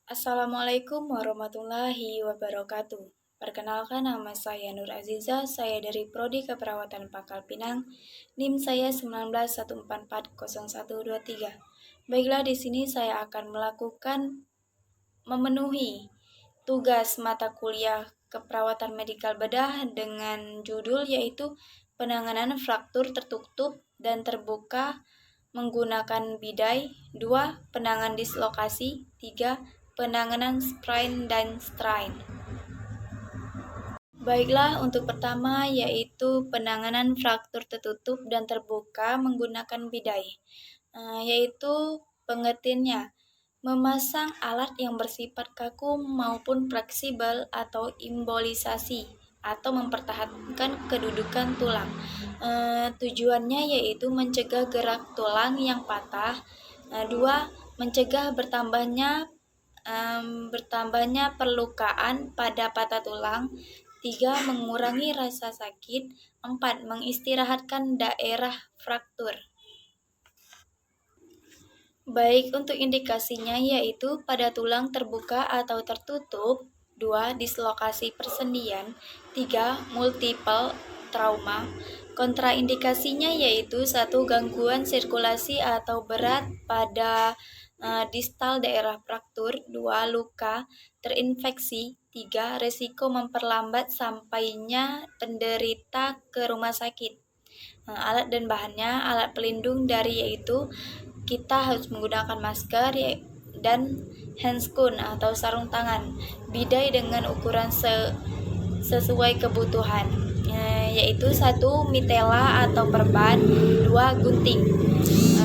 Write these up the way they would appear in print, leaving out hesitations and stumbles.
Assalamualaikum warahmatullahi wabarakatuh. Perkenalkan, nama saya Nur Aziza, saya dari Prodi Keperawatan Pangkal Pinang. NIM saya 1914404123. Baiklah, di sini saya akan melakukan memenuhi tugas mata kuliah keperawatan medikal bedah dengan judul yaitu penanganan fraktur tertutup dan terbuka menggunakan bidai, 2. Penanganan dislokasi, 3. Penanganan sprain dan strain. Baiklah, untuk pertama yaitu penanganan fraktur tertutup dan terbuka menggunakan bidai, yaitu pengertiannya memasang alat yang bersifat kaku maupun fleksibel atau immobilisasi atau mempertahankan kedudukan tulang. Tujuannya yaitu mencegah gerak tulang yang patah. 2. Mencegah bertambahnya perlukaan pada patah tulang. 3. Mengurangi rasa sakit. 4. Mengistirahatkan daerah fraktur. Baik, untuk indikasinya yaitu pada tulang terbuka atau tertutup. 2. Dislokasi persendian. 3. Multiple trauma. Kontraindikasinya yaitu 1. Gangguan sirkulasi atau berat pada distal daerah fraktur. 2. Luka terinfeksi. 3. Resiko memperlambat sampainya penderita ke rumah sakit. Alat dan bahannya, alat pelindung dari yaitu kita harus menggunakan masker dan handscoon atau sarung tangan, bidai dengan ukuran sesuai kebutuhan, yaitu 1. Mitela atau perban, 2. Gunting.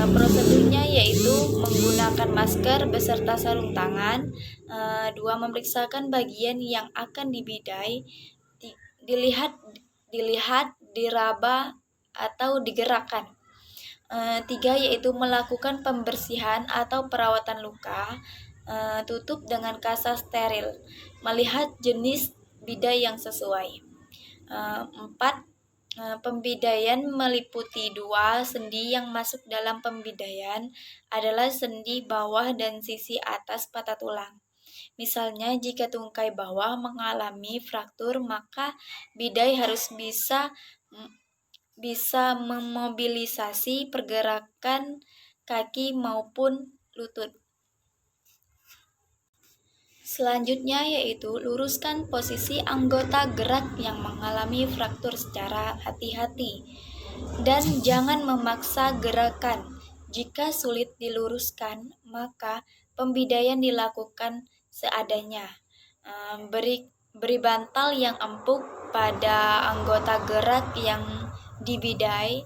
Prosedurnya yaitu menggunakan masker beserta sarung tangan, 2. Memeriksakan bagian yang akan dibidai, dilihat, diraba atau digerakkan. 3. Yaitu melakukan pembersihan atau perawatan luka, tutup dengan kasa steril, melihat jenis bidai yang sesuai. 4. Pembidaian meliputi 2 sendi yang masuk dalam pembidaian adalah sendi bawah dan sisi atas patah tulang. Misalnya, jika tungkai bawah mengalami fraktur, maka bidai harus bisa memobilisasi pergerakan kaki maupun lutut. Selanjutnya yaitu luruskan posisi anggota gerak yang mengalami fraktur secara hati-hati dan jangan memaksa gerakan. Jika sulit diluruskan, maka pembidaian dilakukan seadanya. Beri bantal yang empuk pada anggota gerak yang dibidai.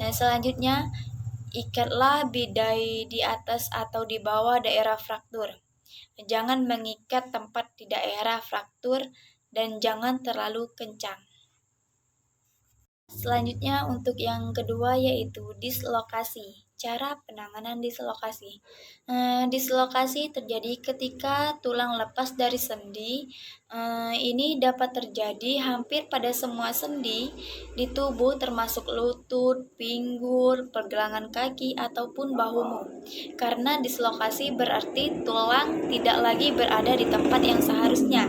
Selanjutnya, ikatlah bidai di atas atau di bawah daerah fraktur. Jangan mengikat tempat di daerah fraktur dan jangan terlalu kencang. Selanjutnya untuk yang kedua yaitu dislokasi. Cara penanganan dislokasi. Dislokasi terjadi ketika tulang lepas dari sendi. Ini dapat terjadi hampir pada semua sendi di tubuh termasuk lutut, pinggul, pergelangan kaki ataupun bahumu. Karena dislokasi berarti tulang tidak lagi berada di tempat yang seharusnya.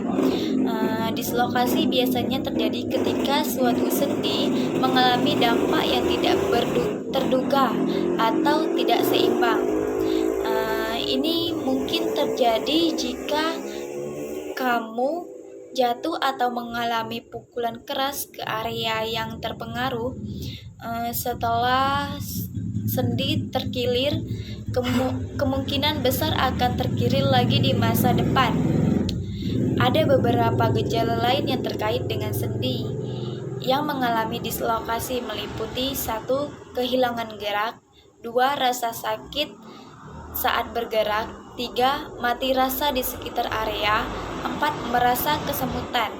Dislokasi biasanya terjadi ketika suatu sendi mengalami dampak yang tidak terduga atau tidak seimbang. Ini mungkin terjadi jika kamu jatuh atau mengalami pukulan keras ke area yang terpengaruh. Setelah sendi terkilir, kemungkinan besar akan terkilir lagi di masa depan. Ada beberapa gejala lain yang terkait dengan sendi yang mengalami dislokasi meliputi 1. Kehilangan gerak, 2. Rasa sakit saat bergerak, 3. Mati rasa di sekitar area, 4. Merasa kesemutan.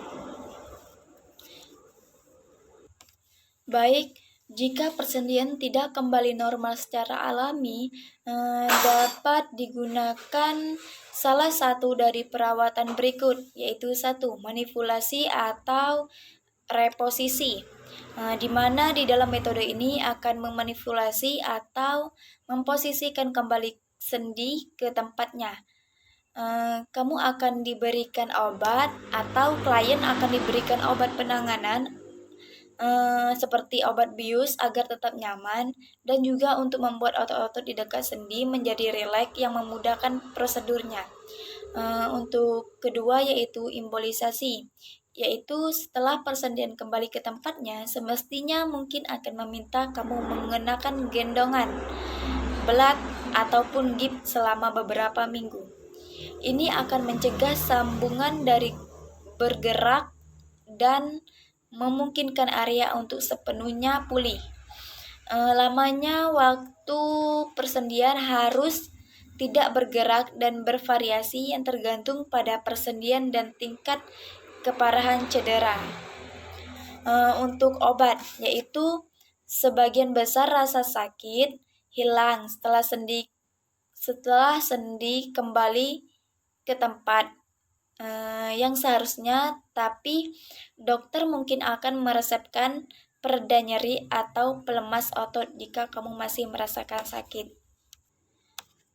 Baik, jika persendian tidak kembali normal secara alami, dapat digunakan salah satu dari perawatan berikut, yaitu 1. Manipulasi atau reposisi, di mana di dalam metode ini akan memanipulasi atau memposisikan kembali sendi ke tempatnya. kamu akan diberikan obat atau klien akan diberikan obat penanganan seperti obat bius agar tetap nyaman dan juga untuk membuat otot-otot di dekat sendi menjadi rileks yang memudahkan prosedurnya. Untuk kedua yaitu embolisasi, yaitu setelah persendian kembali ke tempatnya, semestinya mungkin akan meminta kamu mengenakan gendongan, belat, ataupun gips selama beberapa minggu. Ini akan mencegah sambungan dari bergerak dan memungkinkan area untuk sepenuhnya pulih. Lamanya waktu persendian harus tidak bergerak dan bervariasi yang tergantung pada persendian dan tingkat keparahan cedera. Untuk obat, yaitu sebagian besar rasa sakit hilang setelah sendi kembali ke tempat yang seharusnya, tapi dokter mungkin akan meresepkan pereda nyeri atau pelemas otot jika kamu masih merasakan sakit.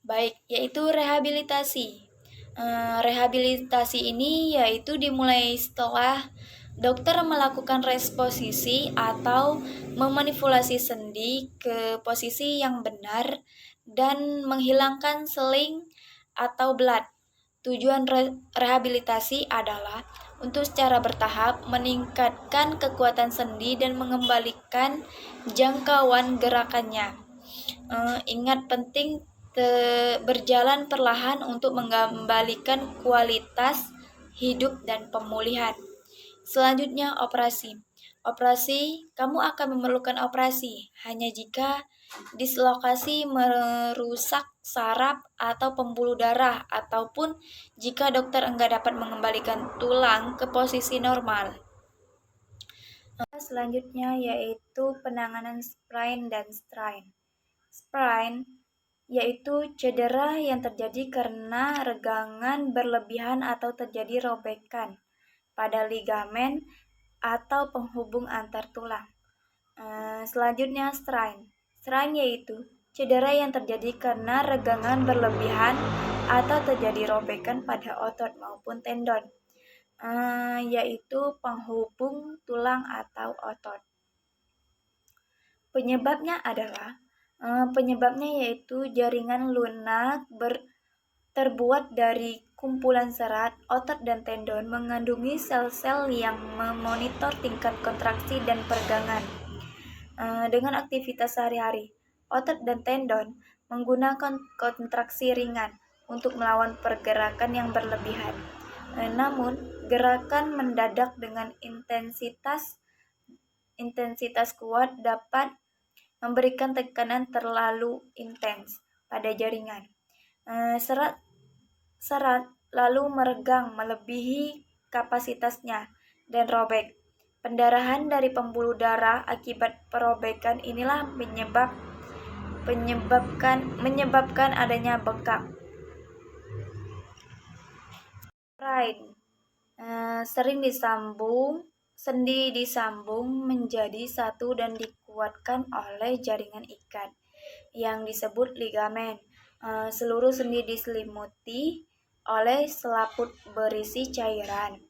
Baik, yaitu rehabilitasi. Rehabilitasi ini yaitu dimulai setelah dokter melakukan reposisi atau memanipulasi sendi ke posisi yang benar dan menghilangkan seling atau belat. Tujuan rehabilitasi adalah untuk secara bertahap meningkatkan kekuatan sendi dan mengembalikan jangkauan gerakannya. Ingat penting berjalan perlahan untuk mengembalikan kualitas hidup dan pemulihan. Selanjutnya operasi. Kamu akan memerlukan operasi hanya jika dislokasi merusak saraf atau pembuluh darah ataupun jika dokter enggak dapat mengembalikan tulang ke posisi normal. Selanjutnya yaitu penanganan sprain dan strain. Sprain yaitu cedera yang terjadi karena regangan berlebihan atau terjadi robekan pada ligamen atau penghubung antar tulang. Selanjutnya strain. Strain yaitu cedera yang terjadi karena regangan berlebihan atau terjadi robekan pada otot maupun tendon, yaitu penghubung tulang atau otot. Penyebabnya yaitu jaringan lunak terbuat dari kumpulan serat, otot dan tendon mengandungi sel-sel yang memonitor tingkat kontraksi dan peregangan. Dengan aktivitas sehari-hari, otot dan tendon menggunakan kontraksi ringan untuk melawan pergerakan yang berlebihan. Namun, gerakan mendadak dengan intensitas kuat dapat memberikan tekanan terlalu intens pada jaringan. Serat lalu meregang melebihi kapasitasnya dan robek. Pendarahan dari pembuluh darah akibat perobekan inilah menyebabkan adanya bengkak. Sprain sendi disambung menjadi satu dan dikuatkan oleh jaringan ikat yang disebut ligamen. Seluruh sendi diselimuti oleh selaput berisi cairan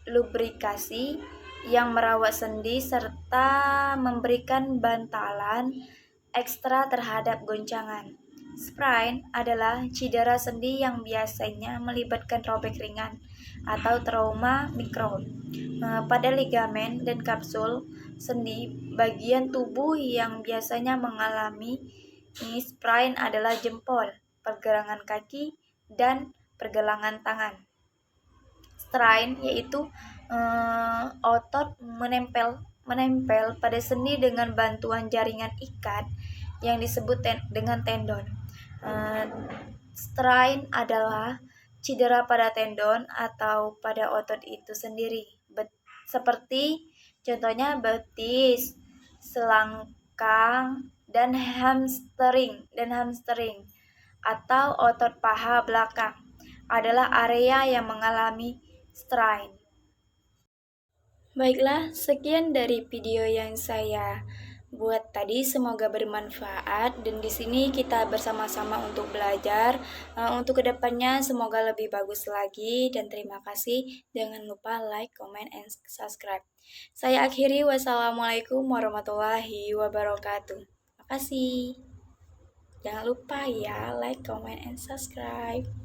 lubrikasi yang merawat sendi serta memberikan bantalan ekstra terhadap goncangan. Sprain adalah cedera sendi yang biasanya melibatkan robek ringan atau trauma mikro pada ligamen dan kapsul sendi. Bagian tubuh yang biasanya mengalami sprain adalah jempol, pergelangan kaki, dan pergelangan tangan. Strain yaitu otot menempel pada sendi dengan bantuan jaringan ikat yang disebut dengan tendon. Strain adalah cedera pada tendon atau pada otot itu sendiri, seperti contohnya betis, selangkang, dan hamstring atau otot paha belakang adalah area yang mengalami strain. Baiklah, sekian dari video yang saya buat tadi semoga bermanfaat dan di sini kita bersama-sama untuk belajar. Untuk kedepannya semoga lebih bagus lagi dan terima kasih. Jangan lupa like, comment, and subscribe. Saya akhiri, wassalamualaikum warahmatullahi wabarakatuh. Makasih. Jangan lupa ya like, comment, and subscribe.